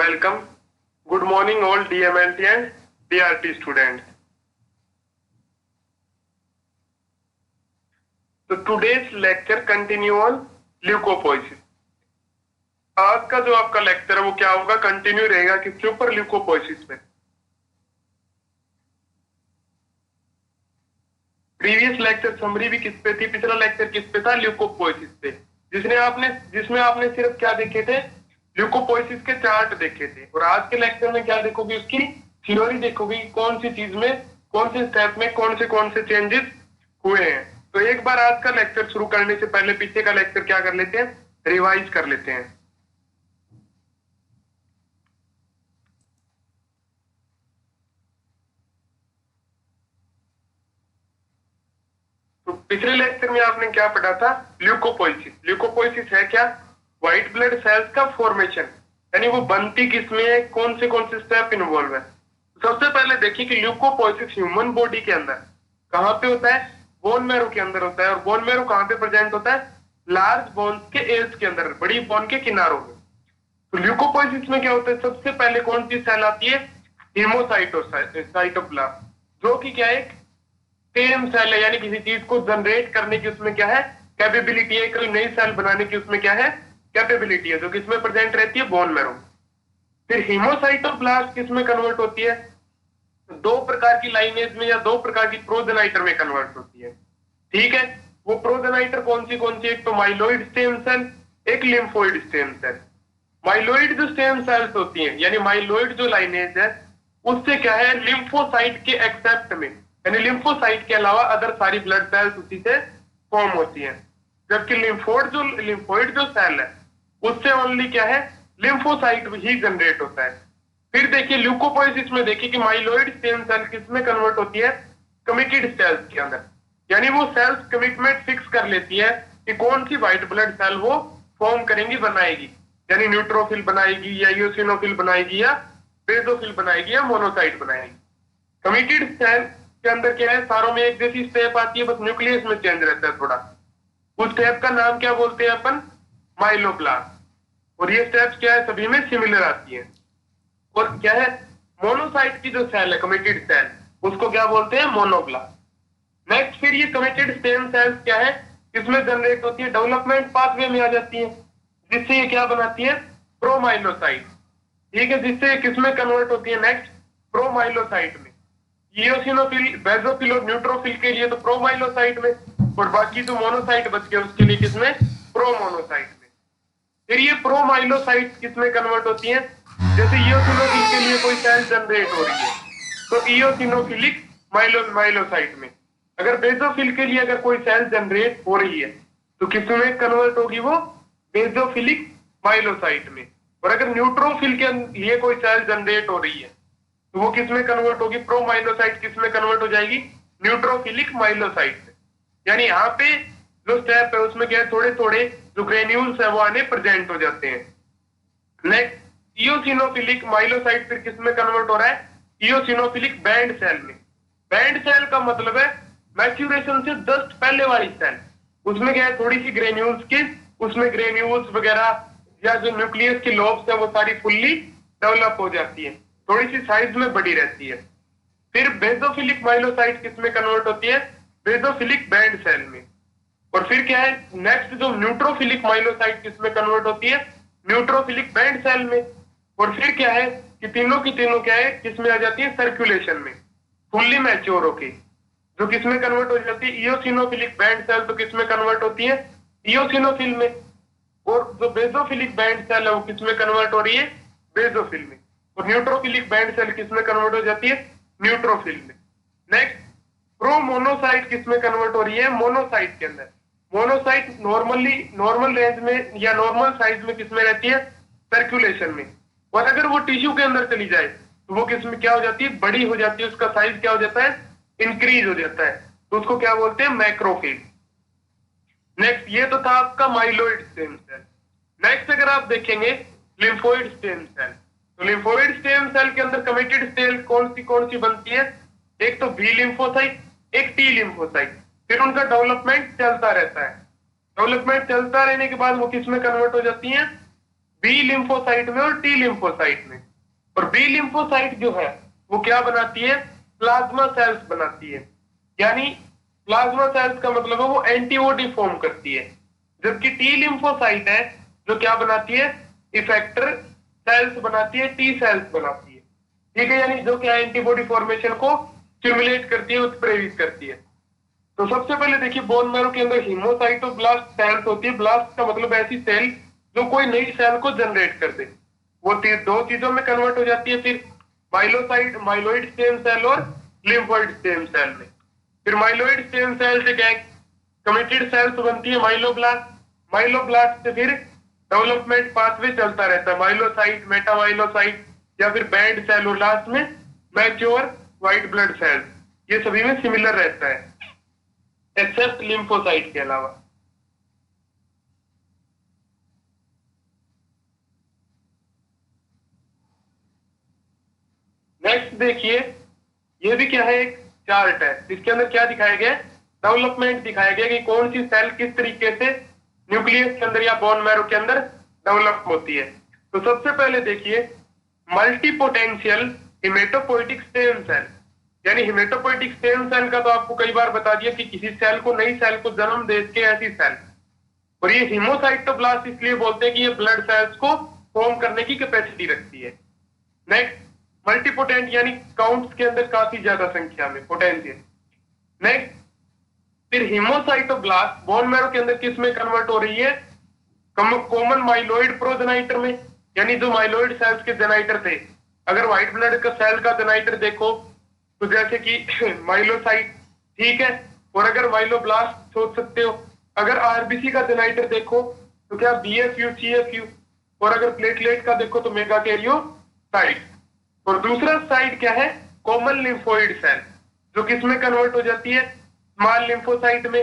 Welcome. Good morning all DMLT and DRT students. So today's lecture continue on ल्यूकोपोइसिस. आज का जो आपका lecture है वो क्या होगा, कंटिन्यू रहेगा किसके ऊपर, ल्यूकोपोइसिस पे. प्रीवियस लेक्चर समरी भी किस पे थी, पिछला लेक्चर किस पे था, ल्यूकोपोइसिस पे, जिसमें आपने सिर्फ क्या देखे थे, ल्यूकोपोइसिस के चार्ट देखे थे. और आज के लेक्चर में क्या देखोगे, उसकी थ्योरी देखोगे कि कौन सी चीज में, कौन से स्टेप में कौन से चेंजेस हुए हैं. तो एक बार आज का लेक्चर शुरू करने से पहले पीछे का लेक्चर क्या कर लेते हैं, रिवाइज कर लेते हैं. तो पिछले लेक्चर में आपने क्या पढ़ा था, ल्यूकोपोइसिस. ल्यूकोपोइसिस है क्या, व्हाइट ब्लड सेल्स का फॉर्मेशन, यानी वो बनती किसमें है, कौन से स्टेप इन्वॉल्व है. तो सबसे पहले देखिए कि ल्यूकोपोइसिस ह्यूमन बॉडी के अंदर कहां पे होता है, बोन मैरो के अंदर होता है. और बोन मैरो कहां पे प्रेजेंट होता है, लार्ज बोन के एज के अंदर, बड़ी बोन के किनारों में. तो ल्यूकोपोइसिस में क्या होता है, सबसे पहले कौन सी सेल आती है, हीमोसाइटोप्लाज्म, जो कि क्या है, स्टेम सेल है, यानी किसी चीज को जनरेट करने की उसमें क्या है, कैपेबिलिटी है. कोई नई सेल बनाने की उसमें क्या है, कैपेबिलिटी है, जो किसमें प्रेजेंट रहती है, बोन मैरो. फिर हीमोसाइटोप्लाज्म किसमें कन्वर्ट होती है, दो प्रकार की लाइनेज में या दो प्रकार की प्रोजेनाइटर में कन्वर्ट होती है. ठीक है, वो प्रोजेनाइटर कौन सी, एक तो माइलोइड स्टेम सेल, एक लिम्फोइड स्टेम सेल. माइलोइड जो स्टेम सेल्स होती हैं, यानी माइलोइड जो लाइनेज है, उससे क्या है, लिम्फोसाइट के एक्सेप्ट में, यानी लिम्फोसाइट के अलावा अदर सारी ब्लड सेल्स उसी से फॉर्म होती हैं. जबकि लिम्फोइड जो सेल है, उससे ओनली क्या है, लिम्फोसाइट ही जनरेट होता है. फिर देखिए ल्यूकोपोइसिस में देखिए कि माइलोइड स्टेम सेल किसमें कन्वर्ट होती है, कमिटेड सेल्स के अंदर. यानी वो सेल्स कमिटमेंट फिक्स कर लेती है कि कौन सी व्हाइट ब्लड सेल वो फॉर्म करेंगी, बनाएगी, यानी न्यूट्रोफिल बनाएगी या यूसिनोफिल बनाएगी या बेसोफिल बनाएगी या मोनोसाइट बनाएगी. कमिटेड सेल के अंदर क्या है, सारों में एक जैसी स्टेप आती है, बस न्यूक्लियस में चेंज रहता है थोड़ा. उस स्टेप का नाम क्या बोलते हैं अपन, माइलोब्लास्ट. और ये स्टेप्स क्या है, सभी में सिमिलर आती है. और क्या है, मोनोसाइट की जो सेल है, कमिटेड सेल, उसको क्या बोलते हैं, मोनोब्लास्ट. नेक्स्ट फिर ये कमिटेड स्टेम सेल्स क्या है, इसमें जनरेट होती है, डेवलपमेंट पाथवे में आ जाती है, जिससे ये क्या बनाती है, प्रोमाइलोसाइट. ठीक है, जिससे किसमें कन्वर्ट होती है, नेक्स्ट प्रोमाइलोसाइट में. इयोसिनोफिल, बेसोफिल और न्यूट्रोफिल के लिए तो प्रोमाइलोसाइट में, और बाकी जो मोनोसाइट बच गया उसके लिए किसमें, प्रोमोनोसाइट में. फिर ये प्रोमाइलोसाइट किसमें कन्वर्ट होती है, जैसे इयोसिनोफिल के लिए कोई सेल जनरेट हो रही है तो इयोसिनोफिलिक माइलोसाइट में. अगर बेसोफिल के लिए अगर कोई सेल जनरेट हो रही है तो किसमें कन्वर्ट होगी, वो बेसोफिलिक माइलोसाइट में. और अगर न्यूट्रोफिल के लिए कोई सेल जनरेट हो रही है तो वो किसमें कन्वर्ट होगी, प्रोमाइलोसाइट किसमें कन्वर्ट हो जाएगी, न्यूट्रोफिलिक माइलोसाइट में. यानी यहाँ पे जो स्टेप है उसमें क्या है, थोड़े थोड़े जो ग्रेन्यूल्स है वो आने प्रेजेंट हो जाते हैं. नेक्स्ट इयोसिनोफिलिक माइलोसाइट फिर किसमें कन्वर्ट हो रहा है, इयोसिनोफिलिक बैंड सेल में. बैंड सेल का मतलब है मैच्यूरेशन से जस्ट पहले वाली सेल. उसमें क्या है, थोड़ी सी ग्रेन्यूल्स की, उसमें ग्रेन्यूल्स वगैरह या जो न्यूक्लियस की लोब्स है वो सारी फुल्ली डेवलप हो जाती है, थोड़ी सी साइज में बड़ी रहती है. फिर बेसोफिलिक माइलोसाइट किसमें कन्वर्ट होती है, बेसोफिलिक बैंड सेल में. और फिर क्या है, नेक्स्ट जो न्यूट्रोफिलिक माइलोसाइट किसमें कन्वर्ट होती है, न्यूट्रोफिलिक बैंड सेल में. और फिर क्या है कि तीनों की तीनों क्या है, किसमें आ जाती है, सर्कुलेशन में, फुल्ली मैच्योर होके, जो किसमें कन्वर्ट हो जाती है, इयोसिनोफिलिक बैंड सेल तो किसमें कन्वर्ट होती है, इयोसिनोफिल में. और जो बेसोफिलिक बैंड सेल है वो किसमें कन्वर्ट हो रही है, बेसोफिल में. और न्यूट्रोफिलिक बैंड सेल किसमें कन्वर्ट हो जाती है, न्यूट्रोफिल में. नेक्स्ट प्रोमोनोसाइट किसमें कन्वर्ट हो रही है, मोनोसाइट के अंदर. मोनोसाइट नॉर्मल रेंज में या नॉर्मल साइज में किसमें रहती है, सर्कुलेशन में. और अगर वो टिश्यू के अंदर चली जाए तो वो किसमें क्या हो जाती है, बड़ी हो जाती है, उसका साइज क्या हो जाता है, इंक्रीज हो जाता है, तो उसको क्या बोलते हैं, मैक्रोफेज. नेक्स्ट ये तो था आपका माइलोइड स्टेम सेल. नेक्स्ट अगर आप देखेंगे लिम्फोइड स्टेम सेल, तो लिम्फोइड स्टेम सेल के अंदर कमिटेड सेल कौन सी बनती है, एक तो बी लिम्फोसाइट, एक टी लिम्फोसाइट. फिर उनका डेवलपमेंट चलता रहता है. डेवलपमेंट चलता रहने के बाद वो किसमें कन्वर्ट हो जाती है, बी लिम्फोसाइट में और टी लिम्फोसाइट में। और बी लिम्फोसाइट जो है वो क्या बनाती है, प्लाज्मा सेल्स बनाती है। यानी प्लाज्मा सेल्स का मतलब है वो एंटीबॉडी फॉर्म करती है, जबकि टी लिम्फोसाइट है जो क्या बनाती है, इफेक्टर सेल्स बनाती है, टी सेल्स बनाती है। ठीक है, यानी जो क्या एंटीबॉडी फॉर्मेशन को स्टिमुलेट करती है, उत्प्रेरित करती है। तो सबसे पहले देखिए बोन मैरो के अंदर हीमोसाइटोब्लास्ट सेल्स होती है। ब्लास्ट का मतलब ऐसी सेल जो कोई नई सेल को जनरेट कर दे, वो दो चीजों में कन्वर्ट हो जाती है, फिर माइलोसाइट माइलोइड स्टेम सेल और लिम्फोइड स्टेम सेल में। फिर माइलोइड स्टेम सेल से क्या कमिटेड सेल्स बनती है, माइलोब्लास्ट। माइलोब्लास्ट से फिर डेवलपमेंट पाथवे चलता रहता है, माइलोसाइट, मेटामाइलोसाइट या फिर बैंड सेल, और लास्ट में मैच्योर व्हाइट ब्लड सेल्स। ये सभी में सिमिलर रहता है एक्सेप्ट लिम्फोसाइट के अलावा। नेक्स्ट देखिए, ये भी क्या है, एक चार्ट है। इसके अंदर क्या दिखाया गया है, डेवलपमेंट दिखाया गया कि कौन सी सेल किस तरीके से न्यूक्लियस के अंदर या बोन मैरो के अंदर डेवलप होती है। तो सबसे पहले देखिए मल्टीपोटेंशियल हिमेटोपोइटिक स्टेम सेल, यानी हिमेटोपोइटिक स्टेम सेल का तो आपको कई बार बता दिया कि किसी सेल को, नई सेल को जन्म दे के ऐसी सेल। और ये हीमोसाइटोब्लास्ट इसलिए बोलते हैं कि ये ब्लड सेल्स को फॉर्म करने की कैपेसिटी रखती है। नेक्स्ट मल्टीपोटेंट, यानी काउंट्स के अंदर काफी ज्यादा संख्या में पोटेंशियल। नेक्स्ट फिर हीमोसाइटोब्लास्ट बोन मैरो के अंदर किस में कन्वर्ट हो रही है, कॉमन माइलोइड प्रोजेनाइटर में, यानी जो माइलोइड सेल्स के जेनाइटर थे। अगर व्हाइट ब्लड का सेल का जेनाइटर देखो तो जैसे कि माइलोसाइट, ठीक है, और अगर माइलोब्लास्ट सोच सकते हो। अगर आरबीसी का जेनाइटर देखो तो क्या बीएफयू, सीएफयू, और अगर प्लेटलेट का देखो तो मेगा कैरियोसाइट। और दूसरा साइड क्या है, कॉमन लिम्फोइड सेल, जो किसमें कन्वर्ट हो जाती है, स्मॉल लिम्फोसाइट में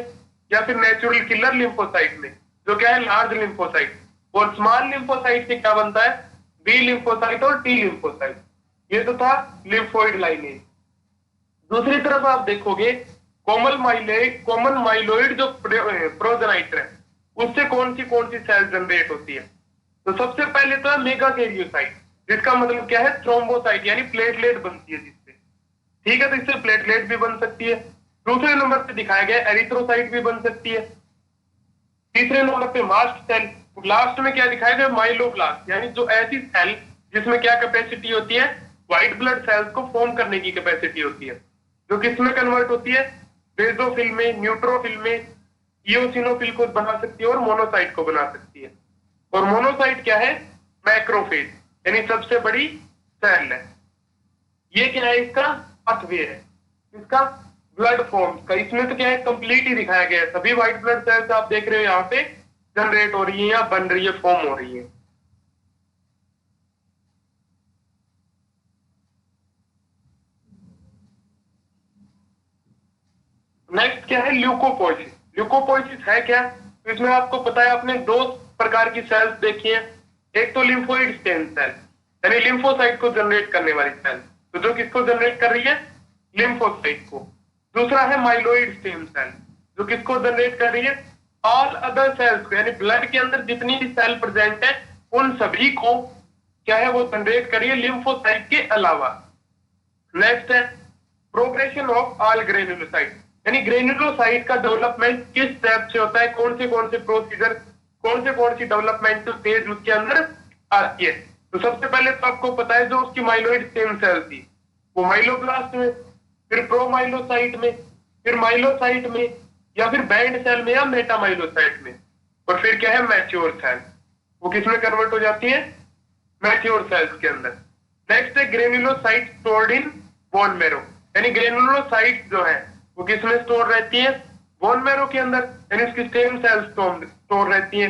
या फिर नेचुरल किलर लिम्फोसाइट में, जो क्या है लार्ज लिम्फोसाइट। और स्मॉल लिम्फोसाइट से क्या बनता है, बी लिम्फोसाइट और टी लिम्फोसाइट। ये तो था लिम्फोइड लाइनेज। दूसरी तरफ आप देखोगे कॉमन माइलोइड जो प्रोजेनाइटर है, उससे कौन सी सेल जनरेट होती है। तो सबसे पहले तो है मेगा कैरियोसाइट, जिसका मतलब क्या है, थ्रोम्बोसाइट, यानी प्लेटलेट बनती है जिससे। ठीक है, तो इससे प्लेटलेट भी बन सकती है। दूसरे नंबर पे दिखाया गया एरिथ्रोसाइट भी बन सकती है। तीसरे नंबर पे मास्ट सेल। लास्ट में क्या दिखाया गया, माइलोब्लास्ट, यानी जो ऐसी सेल जिसमें क्या कैपेसिटी होती है, व्हाइट ब्लड सेल्स को फॉर्म करने की कैपेसिटी होती है, जो किसमें कन्वर्ट होती है, बेसोफिल में, न्यूट्रोफिल में, इओसिनोफिल को बना सकती है और मोनोसाइट को बना सकती है। और मोनोसाइट क्या है, मैक्रोफेज, यानी सबसे बड़ी सेल है। ये क्या है, इसका पाथवे है, इसका ब्लड फॉर्म का। इसमें तो क्या है, कंप्लीट ही दिखाया गया है। सभी व्हाइट ब्लड सेल्स आप देख रहे हो यहाँ पे जनरेट हो रही है या बन रही है, फॉर्म हो रही है। नेक्स्ट क्या है, ल्यूकोपोइसिस। ल्यूकोपोइसिस है क्या, तो इसमें आपको पता है, आपने दो प्रकार की सेल्स देखी है। एक तो लिम्फोइड स्टेम सेल, यानी लिम्फोसाइट को जनरेट करने वाली सेल, तो जो किसको जनरेट कर रही है, लिम्फोसाइट को। दूसरा है माइलोइड स्टेम सेल, जो किसको जनरेट कर रही है, ऑल अदर सेल्स को, यानी ब्लड के अंदर जितनी भी सेल प्रेजेंट है उन सभी को क्या है, वो जनरेट कर रही है, लिम्फोसाइट के अलावा। नेक्स्ट है प्रोग्रेशन ऑफ ऑल ग्रेन्युलोसाइट, यानी ग्रेन्युलोसाइट का डेवलपमेंट किस स्टेप से होता है, कौन से प्रोसीजर, कौन सी डेवलपमेंटल स्टेज उसके अंदर आती है। तो सबसे पहले तो आपको पता है, जो उसकी माइलोइड स्टेम सेल थी वो माइलोब्लास्ट में, फिर प्रोमाइलोसाइट में, फिर माइलोसाइट में, या फिर बैंड सेल में या मेटामाइलोसाइट में, और फिर क्या है, मैच्योर सेल। वो किसमें कन्वर्ट हो जाती है, मैच्योर सेल्स के अंदर। नेक्स्ट है granulocyte stored in bone marrow, यानी ग्रेन्युलोसाइट जो है वो किसमें स्टोर रहती है, बोन मैरो के अंदर, यानी उसकी स्टेम सेल्स स्टोर रहती है।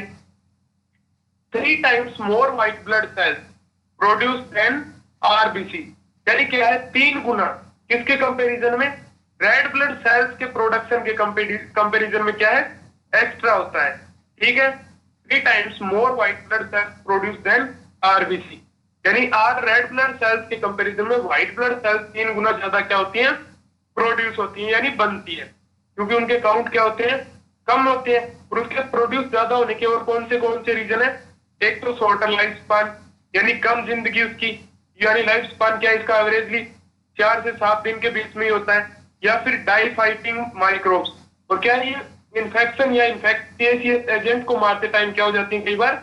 3 times more white blood cells produced than RBC, यानी क्या है, 3 गुना किसके कंपैरिजन में, रेड ब्लड सेल्स के प्रोडक्शन के कंपैरिजन में क्या है, एक्स्ट्रा होता है। ठीक है, 3 times more white blood cells produced than RBC, यानी आर रेड ब्लड सेल्स के कंपैरिजन में व्हाइट ब्लड सेल्स 3 गुना ज्यादा क्या होती हैं, प्रोड्यूस होती हैं, यानी बनती है, क्योंकि उनके काउंट क्या होते हैं, कम होते हैं। और उसके प्रोड्यूस ज्यादा होने के और कौन से रीजन है, एक तो शॉर्टर लाइफ स्पान यानी कम जिंदगी उसकी, यानी लाइफ स्पान क्या है इसका एवरेजली 4 से 7 दिन के बीच में ही होता है, या फिर डाई फाइटिंग माइक्रोब्स, और क्या है ये इन्फेक्शन या इन्फेक्टियस एजेंट को मारते टाइम क्या हो जाती है, कई बार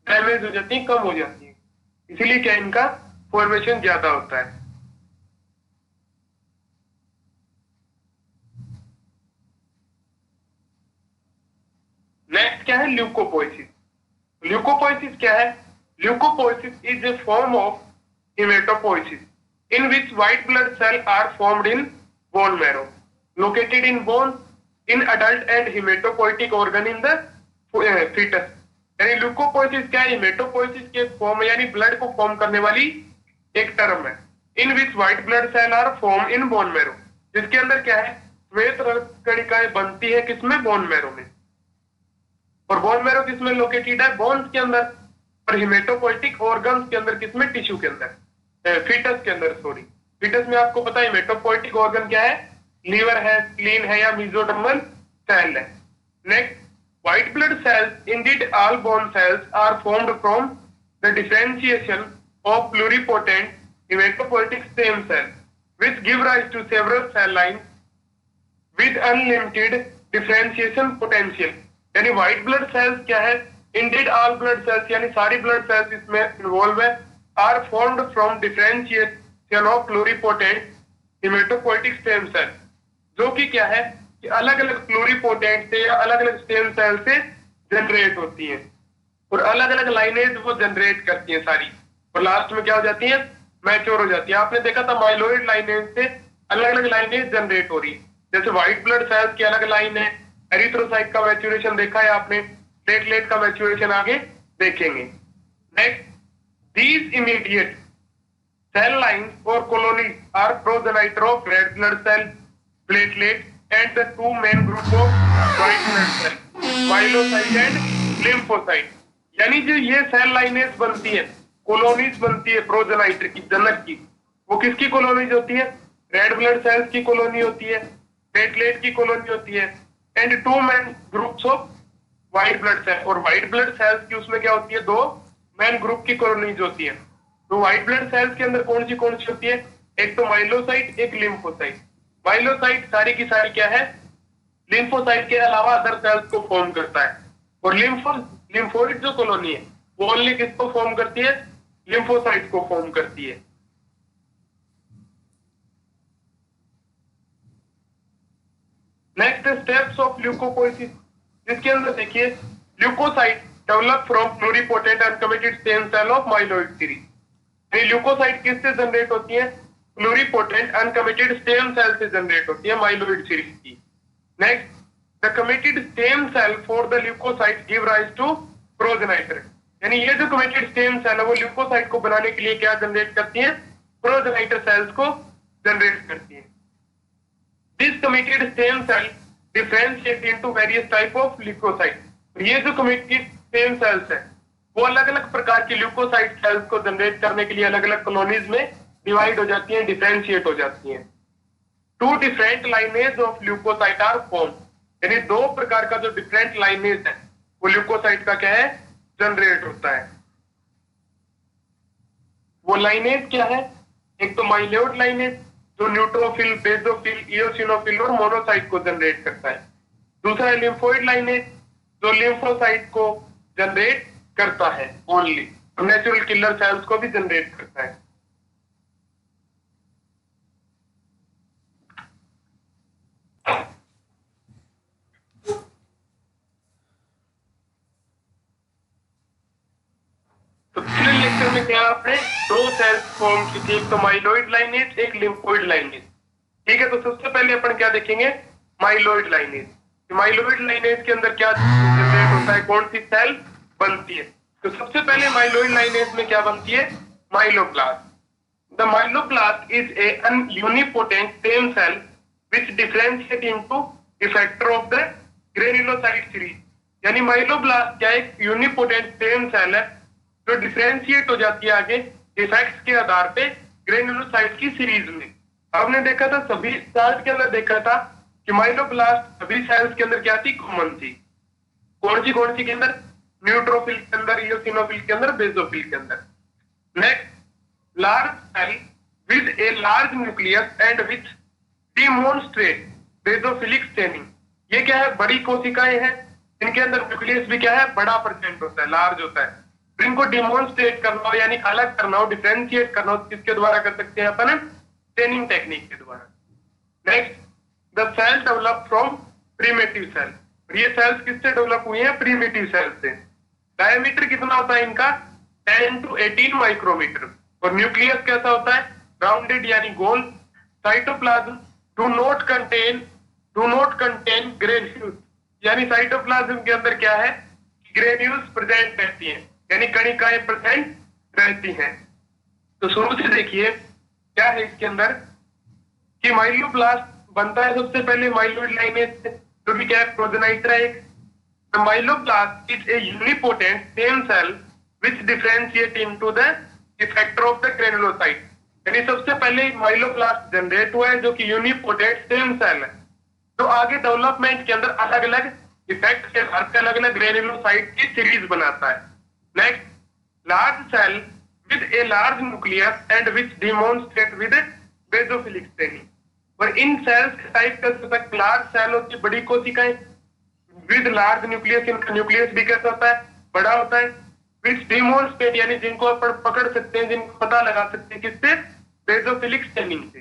डैमेज हो जाती है, कम हो जाती है, इसीलिए क्या इनका फॉर्मेशन ज्यादा होता है। नेक्स्ट क्या है, ल्यूकोपोइसिस। ल्यूकोपोइसिस क्या है, leukopoiesis is a form of haematopoiesis in which white blood cell are formed in bone marrow located in bone in adult and haematopoietic organ in the foetus. यानी ल्यूकोपोइसिस क्या है, हेमेटोपोइसिस के फॉर्म यानी blood को form करने वाली एक term है। In which white blood cell are form in bone marrow, जिसके अंदर क्या है, श्वेत रक्त कणिकाएं बनती है किसमें, बोन मैरो में, और बोन मैरो किसमें लोकेटेड है, बोन्स के अंदर, और हिमेटोपोइटिक ऑर्गन्स के अंदर किसमें, टिश्यू के अंदर, फीटस के अंदर, सॉरी फीटस में आपको पता है हिमेटोपोइटिक ऑर्गन क्या है, लीवर है, स्प्लीन है, या मेसोडर्मल सेल है। Next, white blood cells indeed all bone cells are formed from the differentiation of pluripotent hematopoietic stem cell which give rise to several cell lines with unlimited differentiation potential। यानी white blood cells क्या है, indeed all blood cells यानी सारी blood cells इसमें involve है, are formed from differentiation of pluripotent hematopoietic stem cell, जो कि क्या है कि अलग अलग प्लूरिपोटेंट से या अलग अलग स्टेम सेल से जनरेट होती है, और अलग अलग लाइनेज वो जनरेट करती है सारी, और लास्ट में क्या हो जाती है, मैच्योर हो जाती है। आपने देखा था माइलोइड लाइनेज से अलग अलग लाइनेज जनरेट हो रही है, जैसे व्हाइट ब्लड सेल्स की अलग लाइन है, एरिथ्रोसाइट का मैच्योरेशन देखा है आपने, प्लेटलेट का मैच्योरेशन आगे देखेंगे। Next, these immediate cell lines और colonies are progenitor of red blood cell, platelet and the two main group of white blood cell, myelocyte and lymphocyte. यानी जो ये सेल लाइनेज बनती है, कॉलोनीज बनती है प्रोजेनाइटर की, जनक की, वो किसकी कॉलोनीज होती है, रेड ब्लड सेल्स की कॉलोनी होती है, प्लेटलेट की कॉलोनी होती है, and two main groups of white blood cell, और व्हाइट ब्लड सेल्स की उसमें क्या होती है, 2 मेन ग्रुप की कॉलोनीज होती है। तो व्हाइट ब्लड सेल्स के अंदर कौन सी होती है, एक तो माइलोसाइट, एक लिम्फोसाइट। माइलोसाइट सारी की सारी क्या है, लिम्फोसाइट के अलावा अदर सेल्स को फॉर्म करता है, और लिम्फोइड जो कॉलोनी है वो ओनली किसको फॉर्म करती है, लिम्फोसाइट को फॉर्म करती है। नेक्स्ट, स्टेप्स ऑफ ल्यूकोपोइसिस, जिसके अंदर देखिए leukocyte develop from pluripotent uncommitted stem cell of myeloid series. Leukocyte किससे जनरेट होती है, प्लूरिपोटेंट अनकमिटेड स्टेम सेल से जनरेट होती है, माइलोइड सीरीज की। Next, the committed stem cell for the leukocyte give rise to progenitor. यानी ये जो कमिटेड स्टेम सेल है वो ल्यूकोसाइट को बनाने के लिए क्या जनरेट करती है, प्रोजेनाइटर सेल्स को जनरेट करती है। This committed stem cell differentiate into various type of leukocyte. ये जो कमिटेड स्टेम सेल्स है वो अलग अलग प्रकार की ल्यूकोसाइट सेल्स को जनरेट करने के लिए अलग अलग कॉलोनीज में डिवाइड हो जाती हैं, डिफरेंशिएट हो जाती हैं। 2 different lineage of leukocyte are form, यानी 2 प्रकार का जो डिफरेंट लाइनेज है वो ल्यूकोसाइट का क्या है, जनरेट होता है। वो लाइनेज क्या है, एक तो माइलोइड लाइनेज जो न्यूट्रोफिल, बेसोफिल, इओसिनोफिल और मोनोसाइट को जनरेट करता है। दूसरा है लिम्फोइड लाइनेज जो लिम्फोसाइट को जनरेट करता है ओनली, नेचुरल किलर सेल्स को भी जनरेट करता है। तो पिछले लेक्चर में क्या आपने 2 सेल्स फॉर्म की थी, एक तो माइलोइड लाइनेज, एक लिम्फोइड लाइनेज। ठीक है, तो सबसे पहले अपन क्या देखेंगे, माइलोइड लाइनेज। माइलोइड लाइनेज के अंदर क्या जनरेट होता है, कौन सी सेल बनती है। तो सबसे पहले माइलोइड लाइनेज में क्या बनती है, myeloblast. The myeloblast is a unipotent stem cell which differentiate into effector of the granulocyte series. यानी माइलोब्लास्ट क्या एक यूनिपोटेंट स्टेम सेल है जो डिफरेंशिएट हो जाती है आगे इफेक्ट्स के आधार पे ग्रेन्युलोसाइट की सीरीज में। आपने देखा था सभी सेल्स के अंदर देखा था कि माइलोब्लास्ट सभी सेल्स के अंदर क्या थी, कॉमन थी। कौन सी के अंदर, न्यूट्रोफिल के अंदर, इयोसिनोफिल के अंदर, बेसोफिल के अंदर। Next, large cell with a large nucleus and with demonstrate basophilic staining. ये क्या है? बड़ी कोशिकाएं हैं, इनके अंदर न्यूक्लियस भी क्या है? बड़ा परसेंट होता है, लार्ज होता है। तो इनको डिमोन्स्ट्रेट करना हो यानी अलग करना हो, डिफ्रेंशिएट करना हो, किसके द्वारा कर सकते हैं अपन? स्टेनिंग टेक्निक के द्वारा। Next, the cell develop from primitive cell. ये सेल्स किससे डेवलप हुए हैं? प्रीमेटिव सेल से। डायमीटर कितना होता है इनका? 10 to 18 माइक्रोमीटर। और न्यूक्लियस कैसा होता है? राउंडेड यानी गोल। Cytoplasm do not contain granules, यानी साइटोप्लाज्म के अंदर क्या है? ग्रेन्यूल्स प्रेजेंट रहती हैं, यानी कणिकाएं प्रेजेंट रहती हैं। तो शुरू से देखिए क्या है इसके अंदर कि माइलोब्लास्ट बनता है सबसे पहले माइलोइड लाइनेज से, जो भी क्या है? प्रोजेनाइट्रा एक। Myeloblast is a unipotent stem cell which differentiate into the effector of the granulocyte। यानी सबसे पहले माइलोब्लास्ट जनरेट हुआ है जो कि यूनिपोटेंट स्टेम सेल है, तो आगे डेवलपमेंट के अंदर अलग अलग इफेक्ट के आधार पर अलग अलग ग्रेनुलोसाइट की सीरीज बनाता है। Next, large cell with a large nucleus and which demonstrate with basophilic staining. और इन सेल्स के टाइप का सकता लार्ज सेल होती है, बड़ी कोशिकाएं विद लार्ज न्यूक्लियस, इनका न्यूक्लियस भी कैसा होता है? बड़ा होता है। विच डिमोन्स्ट्रेट यानी जिनको अपन पकड़ सकते हैं, जिनको पता लगा सकते हैं, किससे? बेसोफिलिक स्टेनिंग से।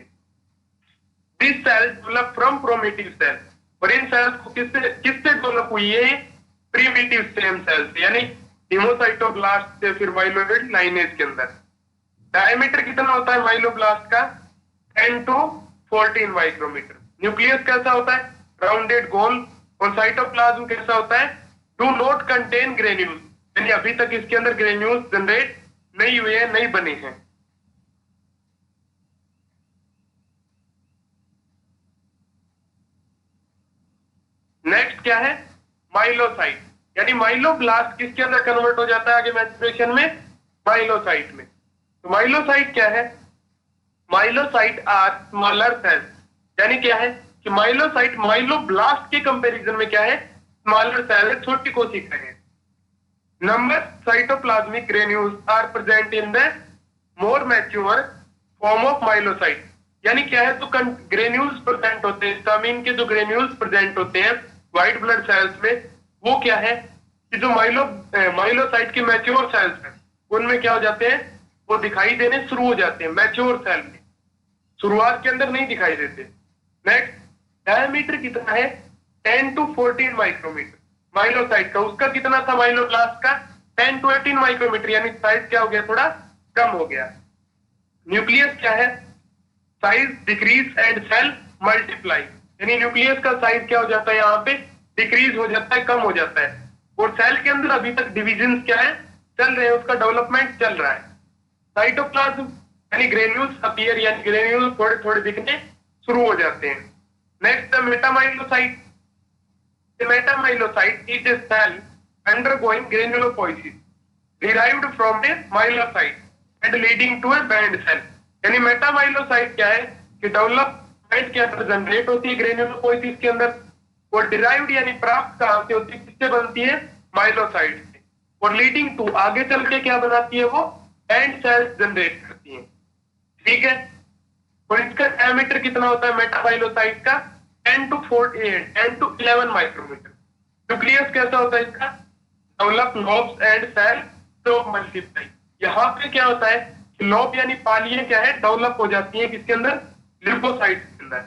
This cell develop from primitive cell. और इन सेल्स को किससे डेवलप हुई है? प्रीमेटिव स्टेम सेल से, यानी हेमोसाइटोब्लास्ट से, फिर माइलोइड लाइनेज के अंदर। डायमीटर कितना होता है माइलोब्लास्ट का? 10 to 14 माइक्रोमीटर। न्यूक्लियस कैसा होता है? राउंडेड गोल। और साइटोप्लाज्म कैसा होता है? डू नॉट कंटेन ग्रेन्यूल्स, यानी अभी तक इसके अंदर ग्रेन्यूल्स जनरेट नहीं हुए हैं, नहीं बने हैं। नेक्स्ट क्या है? माइलोसाइट, यानी माइलोब्लास्ट किसके अंदर कन्वर्ट हो जाता है आगे मैच्योरेशन में? माइलोसाइट में। तो माइलोसाइट क्या है? माइलोसाइट आर स्मॉलर सेल्स, यानी क्या है कि माइलोसाइट माइलोब्लास्ट के कंपैरिजन में क्या है? स्मॉलर सेल है, छोटी कोशिकाएं हैं। Number cytoplasmic granules are present in the more mature form of myelocyte, यानी क्या है? तो ग्रेन्यूल्स प्रेजेंट होते हैं, स्टामिन के जो ग्रेन्यूल्स प्रेजेंट होते हैं व्हाइट ब्लड सेल्स में, वो क्या है कि जो माइलोसाइट के मैच्योर सेल्स हैं उनमें क्या हो जाते हैं? वो दिखाई देने शुरू हो जाते हैं मैच्योर सेल में, शुरुआत के अंदर नहीं दिखाई देते। नेक्स्ट, डायमीटर कितना है? 10 to 14 माइक्रोमीटर माइलोसाइट का। उसका कितना था माइलोब्लास्ट का? 10 to 18 माइक्रोमीटर, यानी साइज क्या हो गया? थोड़ा कम हो गया। न्यूक्लियस क्या है? Size decrease and cell multiply, यानी न्यूक्लियस का साइज क्या हो जाता है? यहाँ पे डिक्रीज हो जाता है, कम हो जाता है। और सेल के अंदर अभी तक डिविजन क्या है? चल रहे हैं, उसका डेवलपमेंट चल रहा है। साइटोप्लाज्म यानी ग्रेन्यूल्स अपीयर, यानी ग्रेन्यूल थोड़े थोड़े दिखने शुरू हो जाते हैं। Next, metamyelocyte. Metamyelocyte is a cell undergoing granulopoiesis derived from a myelocyte and leading to a band cell। यानी मेटामाइलोसाइट क्या है कि डेवलपमेंट के अंदर जनरेट होती है ग्रेनुलोपोइसिस के अंदर, और डिराइव्ड यानी प्राप्त कहां से होती है? किससे बनती है? माइलोसाइट से। और लीडिंग टू आगे चल के क्या बनाती है? वो बैंड सेल्स जनरेट करती है। ठीक है। और इसका डायमीटर कितना होता है मेटामाइलोसाइट का? 10 to 11 माइक्रोमीटर। न्यूक्लियस कैसा होता है इसका? डेवलप लॉब्स एंड सेल तो मल्टीप्लाई। यहाँ पे क्या होता है कि लॉब यानी पालियां क्या है? डेवलप हो जाती हैं किसके अंदर? लिम्फोसाइट्स के अंदर।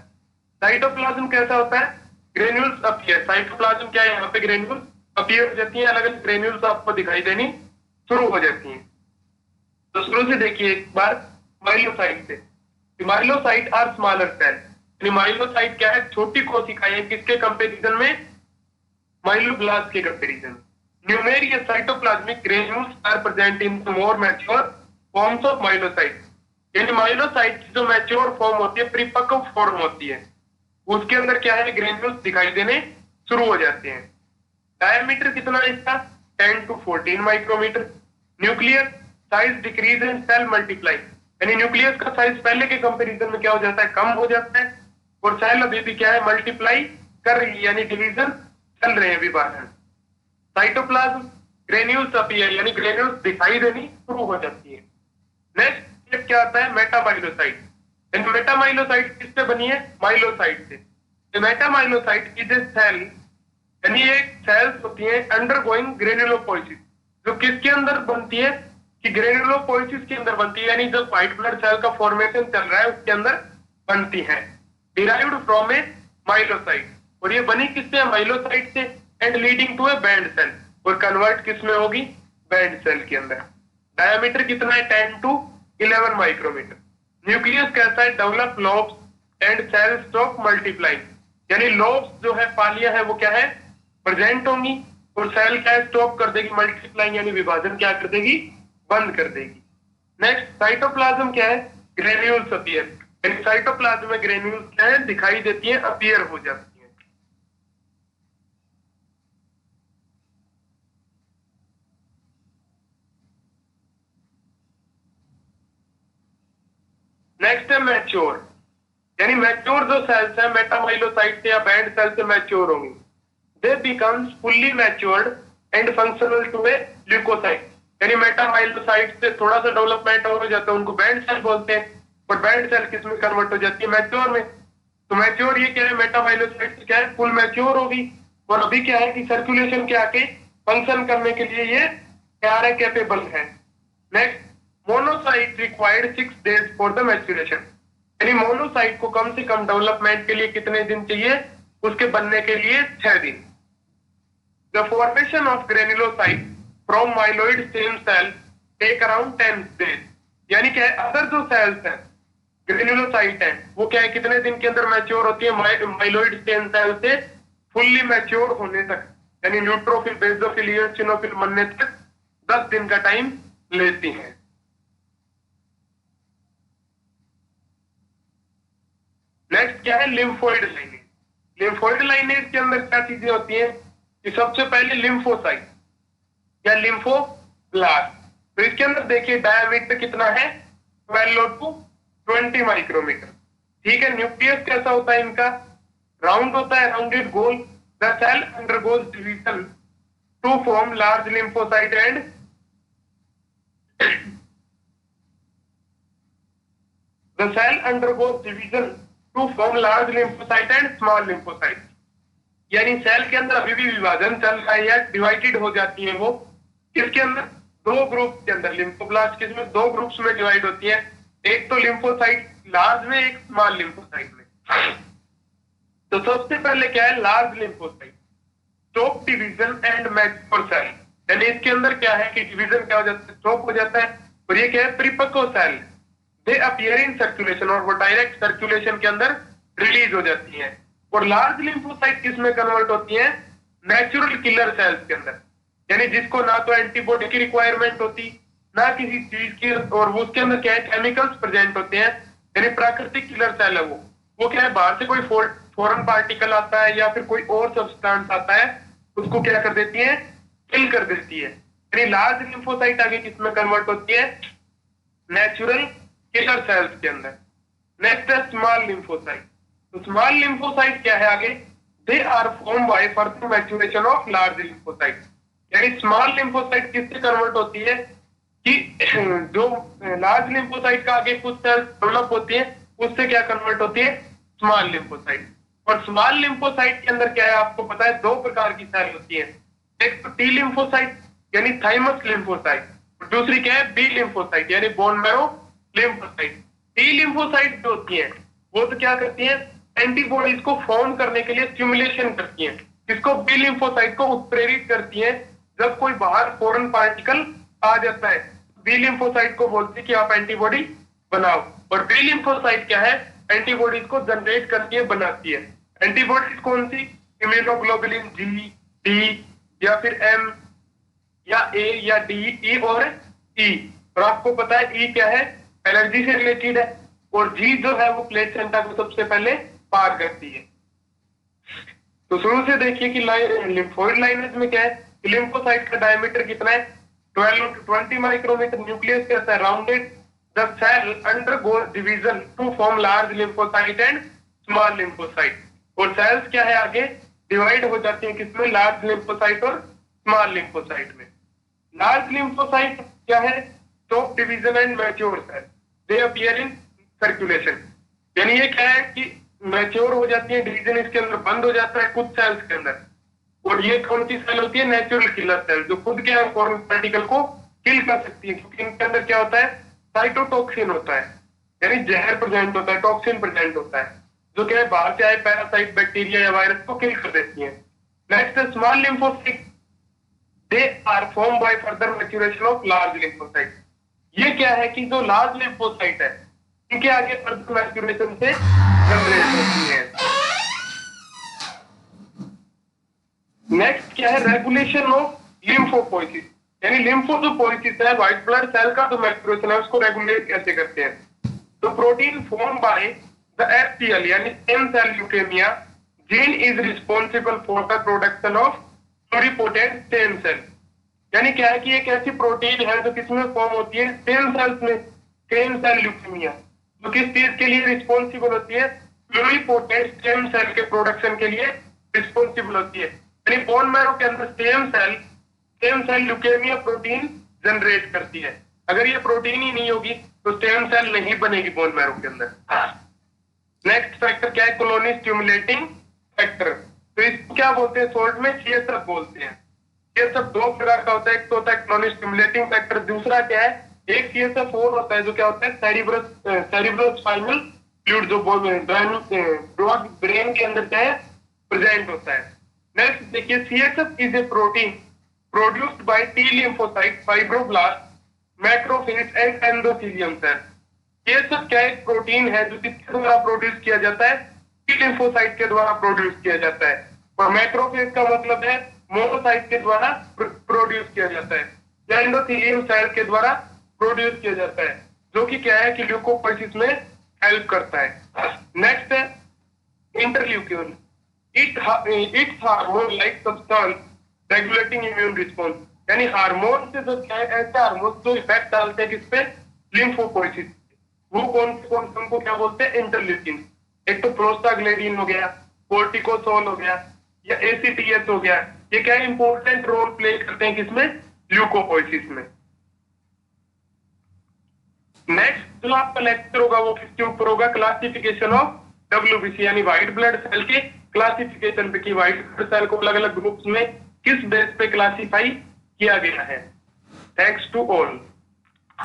साइटोप्लाज्म कैसा होता है? Granules appear. साइटोप्लाज्म क्या है? यहाँ पे ग्रेन्यूल्स अपीयर हो जाती है, अलग अलग ग्रेन्यूल्स आपको दिखाई देनी शुरू हो जाती हैं। तो शुरू से देखिए एक बार माइलोसाइट से। Myelocyte are smaller cell, myelocyte क्या है? छोटी कोशिकाएं, किसके कंपेरिजन में? माइलोब्लास्ट के comparison. Numerous cytoplasmic granules are present in more mature forms of myelocyte, यानी माइलोसाइट की जो मैच्योर फॉर्म होती है, परिपक्व फॉर्म होती है, उसके अंदर क्या है? ग्रेन्यूल्स दिखाई देने शुरू हो जाते हैं। डायमीटर कितना है इसका? 10 to 14 micrometre. Nucleus size decrease and cell multiply, यानी न्यूक्लियस का साइज पहले के कंपैरिजन में क्या हो जाता है? कम हो जाता है। और सेल अभी भी क्या है? मल्टीप्लाई कर रही है, यानी डिवीजन चल रहे हैं, विभाजन। साइटोप्लाज्म ग्रेन्यूल्स अपीयर, यानी ग्रेन्यूल्स दिखाई देनी शुरू हो जाती है। नेक्स्ट क्या आता है, मेटामाइलोसाइट। मेटामाइलोसाइट किससे बनी है, माइलोसाइट से। मेटामाइलोसाइट इज ए सेल, यानी एक सेल्स होती है अंडरगोइंग ग्रेन्युलोपोलिसिस, जो किसके अंदर बनती है कि ग्रेन्युलोपोलिसिस के अंदर बनती है, यानी जब व्हाइट ब्लड सेल का फॉर्मेशन चल रहा है उसके अंदर बनती है, डिराइव्ड फ्रॉम ए माइलोसाइट। और ये बनी किससे, माइलोसाइट से, and leading to a band cell, और कन्वर्ट किसमें होगी, बैंड सेल के अंदर। डायमीटर कितना है, 10 to 11 माइक्रोमीटर। न्यूक्लियस कैसा है, develop lobes and cell stop multiplying, यानी लोब्स जो है, पालियां है, वो क्या है, प्रेजेंट होंगी, और सेल क्या स्टॉप कर देगी, मल्टीप्लाइंग यानी विभाजन क्या कर देगी, बंद कर देगी। नेक्स्ट साइटोप्लाज्म क्या है, ग्रेन्यूल्स अपीयर, यानी साइटोप्लाज्म में ग्रेन्यूल्स क्या है, दिखाई देती है, अपीयर हो जाती है। नेक्स्ट है मैच्योर, यानी मैच्योर जो सेल्स है मेटामाइलोसाइट से या बैंड सेल से मैच्योर होंगी। They becomes fully matured and functional to a leukocyte, यानी मेटामाइलोसाइट से थोड़ा सा डेवलपमेंट हो जाता है, उनको बैंड सेल बोलते हैं, और बैंड सेल किस में कन्वर्ट हो जाती है, मैच्योर में। तो मैच्योर ये क्या है, मेटामाइलोसाइट से क्या है, फुल मैच्योर होगी, और अभी क्या है कि सर्कुलेशन के आके फंक्शन करने के लिए ये क्या है, कैपेबल है। Next, monocyte required 6 days for the maturation, यानी मोनोसाइट को कम से कम डेवलपमेंट के लिए कितने दिन चाहिए, उसके बनने के लिए 6 दिन। The formation of granulocyte from myeloid stem cell take around 10 days, यानी क्या है, अदर जो सेल्स हैं ग्रेन्युलोसाइट है, वो क्या है, कितने दिन के अंदर मैच्योर होती है, माइलोइड स्टेम सेल से फुल्ली मैच्योर होने तक, यानी न्यूट्रोफिल, बेसोफिल, इओसिनोफिल बनने तक 10 दिन का टाइम लेती है। नेक्स्ट क्या है, लिम्फोइड लाइनेज। लिम्फोइड लाइनेज के अंदर क्या चीजें होती हैं कि सबसे पहले लिम्फोसाइट या लिम्फोब्लास्ट, तो इसके अंदर देखिए डायमीटर कितना है, 12 to 20 माइक्रोमीटर। ठीक है, न्यूक्लियस कैसा होता है इनका, राउंड होता है, राउंडेड गोल। The cell undergoes division to form large lymphocyte and the cell undergoes division to form large lymphocyte and small lymphocyte, यानी सेल के अंदर अभी भी विभाजन चल रहा है या डिवाइडेड हो जाती है, वो किसके अंदर, दो ग्रुप के अंदर। लिम्फोब्लास्ट किसमें, दो ग्रुप्स में डिवाइड होती है, एक तो लिम्फोसाइट लार्ज में, एक स्मॉल लिम्फोसाइट में। तो सबसे पहले क्या है, large lymphocyte stop division and mature cell, यानी इसके अंदर क्या है कि डिवीजन क्या हो जाता है, स्टॉप हो जाता है, और ये क्या है, परिपक्व cell. They appear in circulation, और वो डायरेक्ट सर्कुलेशन के अंदर रिलीज हो जाती है। और लार्ज लिम्फोसाइट किस में कन्वर्ट होती है, नेचुरल किलर सेल्स के अंदर, यानी जिसको ना तो एंटीबॉडी की रिक्वायरमेंट होती, ना किसी चीज की, और वो उसके अंदर क्या है, केमिकल्स प्रेजेंट होते हैं, यानी प्राकृतिक किलर सेल है वो क्या है, बाहर से कोई फॉरेन पार्टिकल आता है या फिर कोई और सब्सटेंस आता है, उसको क्या कर देती है, किल कर देती है। यानी लार्ज लिम्फोसाइट आगे किसमें कन्वर्ट होती है, नेचुरल किलर सेल्स के अंदर। नेक्स्ट है स्मॉल लिम्फोसाइट। तो स्मॉल लिम्फोसाइट क्या है आगे, they are form by further maturation of large lymphocyte, यानी स्मॉल लिम्फोसाइट किससे कन्वर्ट होती है कि जो लार्ज लिम्फोसाइट का आगे कुछ सेल्स डेवलप होती है, उससे क्या कन्वर्ट होती है, स्मॉल लिम्फोसाइट। और स्मॉल लिम्फोसाइट के अंदर क्या है, आपको पता है, दो प्रकार की सेल होती है, एक तो टी लिम्फोसाइट यानी थाइमस लिम्फोसाइट, और दूसरी क्या है, बी लिम्फोसाइट यानी bone marrow lymphocyte. T lymphocyte जो होती है वो तो क्या करती है, एंटीबॉडीज को फॉर्म करने के लिए स्टिमुलेशन करती है, जिसको बी लिम्फोसाइट को उत्प्रेरित करती है। जब कोई बाहर फॉरेन पार्टिकल आ जाता है, बी लिम्फोसाइट को बोलती है कि आप एंटीबॉडी बनाओ, और बी लिम्फोसाइट क्या है, एंटीबॉडीज को जनरेट करती है, बनाती है। एंटीबॉडीज कौन सी, इम्यूनोग्लोबुलिन जी, डी या फिर एम या ए या डी, ई और ई। और आपको पता है ई क्या है, एलर्जी से रिलेटेड है, और जी जो है वो प्लेसेंटा को सबसे पहले पार करती है। तो शुरू से देखिए कि लिम्फोइड लाइनेज में क्या है, लिम्फोसाइट का डायमीटर कितना है, 12 to 20 माइक्रोमीटर। न्यूक्लियस कैसा है, rounded. The cell undergoes division to form large lymphocyte and small lymphocyte. और सेल्स क्या है आगे डिवाइड हो जाती है किसमें, लार्ज लिम्फोसाइट और स्मॉल लिम्फोसाइट में। लार्ज लिम्फोसाइट क्या है? Stop division and mature cell, they appear in circulation. यानी ये क्या है कि मैच्योर हो जाती है, डिवीजन इसके अंदर बंद हो जाता है कुछ सेल्स के अंदर। और ये कौन सी सेल होती है? नेचुरल किलर सेल, जो खुद के फॉरेन पार्टिकल को किल कर सकती है, क्योंकि इनके अंदर क्या होता है? साइटोटॉक्सिन होता है, यानी जहर प्रेजेंट होता है, टॉक्सिन प्रेजेंट होता है, जो क्या है बाहर से आए पैरासाइट, बैक्टीरिया या वायरस को किल कर देती है। Next small lymphocyte, they are form by further maturation of large lymphocyte. ये क्या है कि जो लार्ज लिम्फोसाइट है इनके आगे फर्दर मैच्योरेशन से जनरेट होती है। नेक्स्ट क्या है? रेगुलेशन ऑफ लिम्फोपोइसिस, यानी लिम्फो जो पोइसिस है, व्हाइट ब्लड सेल का जो मैच्योरेशन है उसको रेगुलेट कैसे करते हैं? तो protein form by the FCL यानी stem cell leukaemia gene is responsible for the production of pluripotent stem cell. यानी क्या है कि एक ऐसी प्रोटीन है जो किसमें फॉर्म होती है? स्टेम सेल्स में, स्टेम सेल ल्यूकेमिया, जो किस चीज के लिए रिस्पॉन्सिबल होती है? प्लुरिपोटेंट स्टेम सेल के प्रोडक्शन के लिए रिस्पॉन्सिबल होती है। यानी बोन मैरो के अंदर stem cell leukaemia protein generate करती है। अगर ये प्रोटीन ही नहीं होगी तो स्टेम सेल नहीं बनेगी बोन मैरो के अंदर। नेक्स्ट फैक्टर क्या है? Colony stimulating factor. तो इसको क्या बोलते हैं? शॉर्ट में सीएसएफ बोलते हैं। सीएसएफ दो प्रकार का होता है, एक तो होता है कॉलोनी स्टिमुलेटिंग फैक्टर, दूसरा क्या है? एक सीएसएफ और होता है जो क्या होता है? सेरिब्रोस्पाइनल फ्लूइड, जो ब्रेन के अंदर क्या है? प्रेजेंट होता है। नेक्स्ट देखिए, CSF is a protein produced by T lymphocyte, fibroblast, macrophage and endothelium cell. CSF क्या एक प्रोटीन है जो किसके द्वारा प्रोड्यूस किया जाता है? टी लिम्फोसाइट के द्वारा प्रोड्यूस किया जाता है। और मैक्रोफेज का मतलब है मोनोसाइट के द्वारा प्रोड्यूस किया जाता है, या एंडोथेलियम सेल के द्वारा प्रोड्यूस किया जाता है, जो कि क्या है कि ल्यूकोपोइसिस में हेल्प करता है। नेक्स्ट है interleukin, it's hormone like substance regulating immune response. यानी हार्मोन से जो क्या है, ऐसे हार्मोन जो इफेक्ट डालते हैं किस पे? लिम्फोपोइसिस। वो कौन से उनको क्या बोलते हैं? इंटरल्यूकिन। एक तो प्रोस्टाग्लैंडिन हो गया, कोर्टिकोसोल हो गया, या एसीटीएस हो गया। ये क्या इंपॉर्टेंट रोल प्ले करते हैं किसमें? ल्यूकोपोइसिस में। नेक्स्ट जो आपका लेक्चर होगा वो किसके ऊपर होगा? क्लासिफिकेशन ऑफ डब्ल्यूबीसी, यानी व्हाइट ब्लड सेल के क्लासिफिकेशन पे, कि व्हाइट ब्लड सेल को अलग अलग ग्रुप्स में किस बेस पे क्लासिफाई किया गया है। Thanks to all.